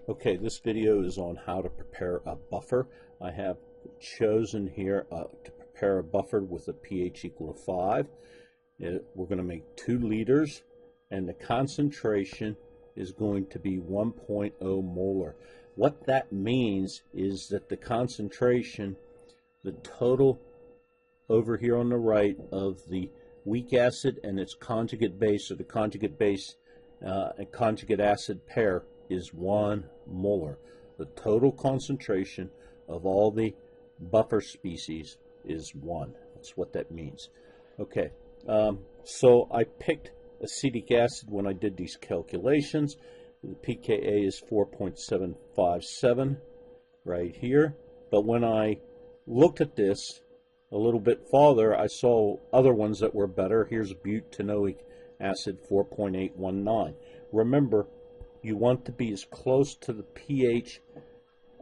Okay, this video is on how to prepare a buffer. I have chosen here to prepare a buffer with a pH equal to 5. We're going to make 2 liters, and the concentration is going to be 1.0 molar. What that means is that the concentration, the total over here on the right of the weak acid and its conjugate base, or the conjugate base and conjugate acid pair, is 1 molar. The total concentration of all the buffer species is 1. That's what that means. Okay, so I picked acetic acid when I did these calculations. The pKa is 4.757 right here. But when I looked at this a little bit farther, I saw other ones that were better. Here's butanoic acid, 4.819. Remember, you want to be as close to the pH,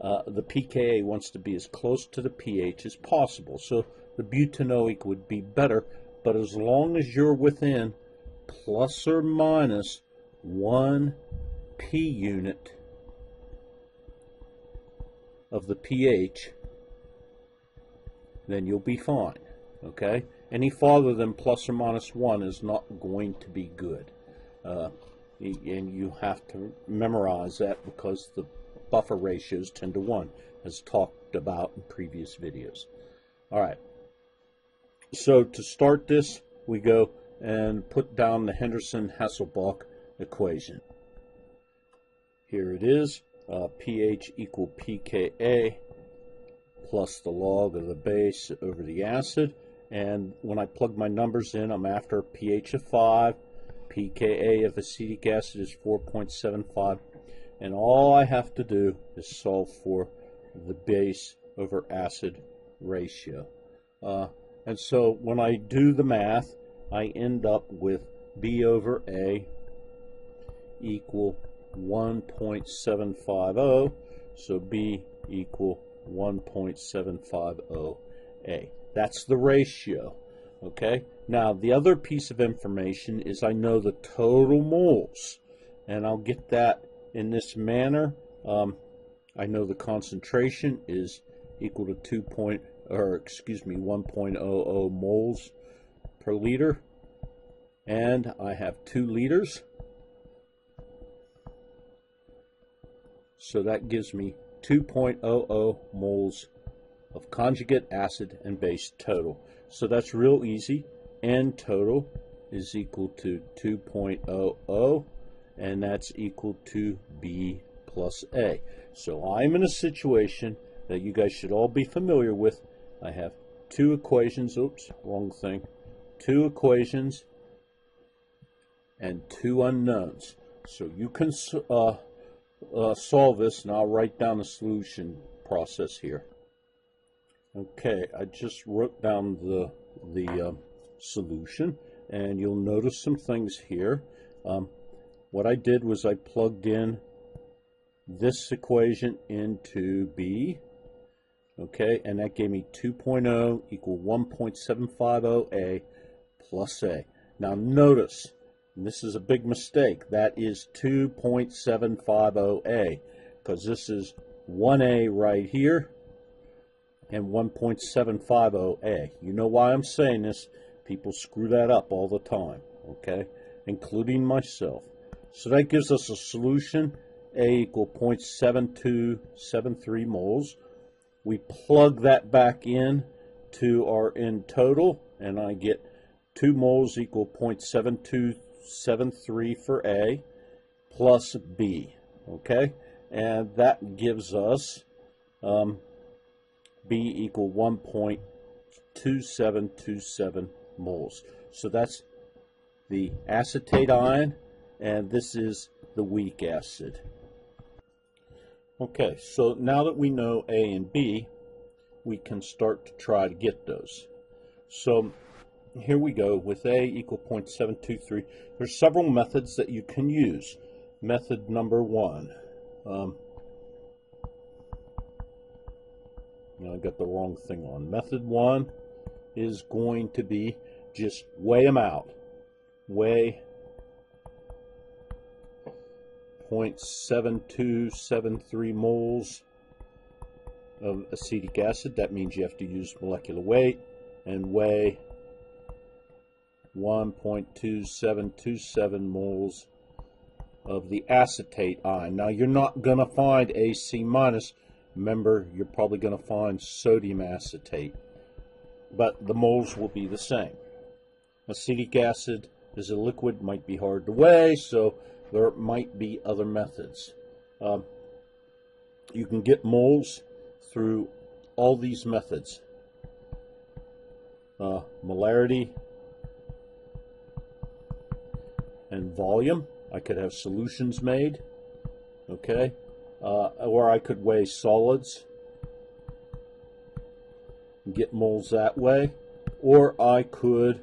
the pKa wants to be as close to the pH as possible. So the butanoic would be better, but as long as you're within plus or minus 1 p unit of the pH, then you'll be fine. Okay? Any farther than plus or minus 1 is not going to be good. And you have to memorize that because the buffer ratio is 10 to 1, as talked about in previous videos. All right. So to start this, we go and put down the Henderson-Hasselbalch equation. Here it is, pH equal pKa plus the log of the base over the acid. And when I plug my numbers in, I'm after pH of 5. pKa of acetic acid is 4.75, and all I have to do is solve for the base over acid ratio. And so when I do the math, I end up with B over A equal 1.750, so B equal 1.750 A. That's the ratio. Okay, now the other piece of information is I know the total moles, and I'll get that in this manner. I know the concentration is equal to 1.00 moles per liter, and I have 2 liters, so that gives me 2.00 moles of conjugate acid and base total. So that's real easy. N total is equal to 2.00, and that's equal to B plus A. So I'm in a situation that you guys should all be familiar with. I have 2 equations, oops, wrong thing, 2 equations and 2 unknowns. So you can solve this, and I'll write down the solution process here. Okay, I just wrote down the solution, and you'll notice some things here. What I did was I plugged in this equation into B, okay, and that gave me 2.0 equal 1.750 A plus A. Now notice, and this is a big mistake, that is 2.750 A, because this is 1A right here, and 1.750 A. You know why I'm saying this? People screw that up all the time, okay? Including myself. So that gives us a solution, A equal 0.7273 moles. We plug that back in to our N total, and I get 2 moles equal 0.7273 for A plus B, okay? And that gives us B equal 1.2727 moles. So that's the acetate ion, and this is the weak acid. Okay, so now that we know A and B, we can start to try to get those. So here we go with A equal 0.723. There's several methods that you can use. Method number 1. I got the wrong thing on. Method 1 is going to be just weigh them out. Weigh 0.7273 moles of acetic acid. That means you have to use molecular weight and weigh 1.2727 moles of the acetate ion. Now you're not going to find AC minus. Remember, you're probably going to find sodium acetate, but the moles will be the same. Acetic acid is a liquid, might be hard to weigh, so there might be other methods. You can get moles through all these methods. Molarity and volume. I could have solutions made, okay, or I could weigh solids and get moles that way, or I could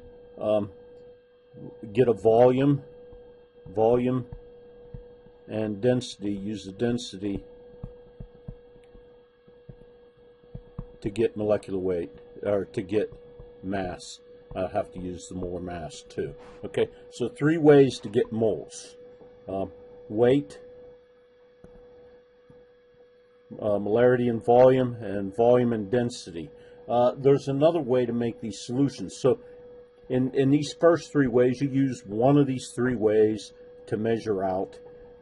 get a volume and density, use the density to get molecular weight, or to get mass. I have to use the molar mass too. Okay, so 3 ways to get moles. Weight, molarity and volume and density. There's another way to make these solutions. So in these first 3 ways, you use one of these 3 ways to measure out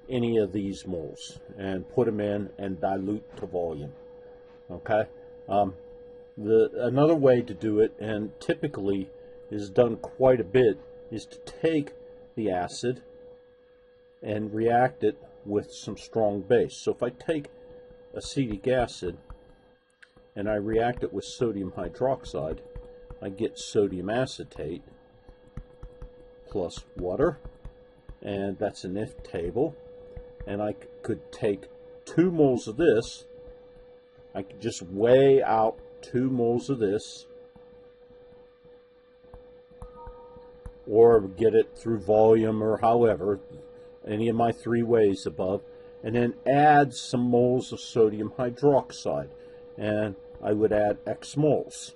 any of these moles and put them in and dilute to volume. Okay. Another way to do it, and typically is done quite a bit, is to take the acid and react it with some strong base. So if I take acetic acid and I react it with sodium hydroxide, I get sodium acetate plus water, and that's an if table. And I could take 2 moles of this. I could just weigh out 2 moles of this, or get it through volume, or however, any of my 3 ways above, and then add some moles of sodium hydroxide, and I would add X moles.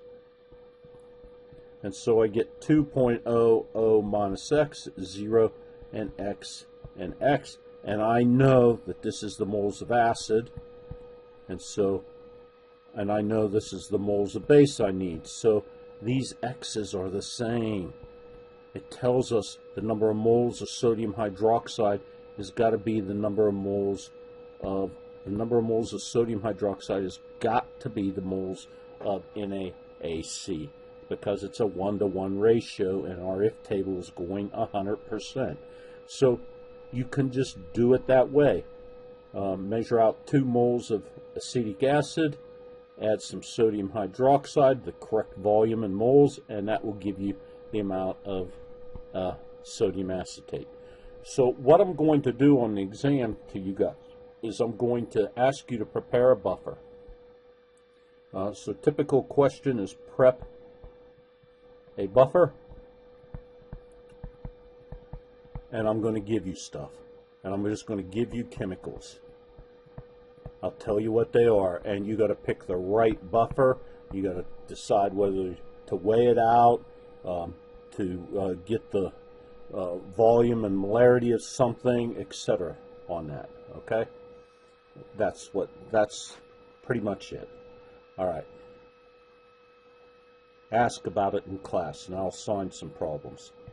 And so I get 2.00 minus X, 0, and X, and X, and I know that this is the moles of acid, and I know this is the moles of base I need. So these X's are the same. It tells us the number of moles of sodium hydroxide has got to be the number of moles of sodium hydroxide has got to be the moles of NaAC, because it's a 1-to-1 ratio, and our if table is going 100%. So you can just do it that way. Measure out 2 moles of acetic acid, add some sodium hydroxide, the correct volume in moles, and that will give you the amount of sodium acetate. So what I'm going to do on the exam to you guys is I'm going to ask you to prepare a buffer. So typical question is prep a buffer, and I'm going to give you stuff, and I'm just going to give you chemicals. I'll tell you what they are, and you got to pick the right buffer. You got to decide whether to weigh it out, to get the volume and molarity of something, etc. on that. Okay, that's pretty much it. All right. Ask about it in class, and I'll assign some problems.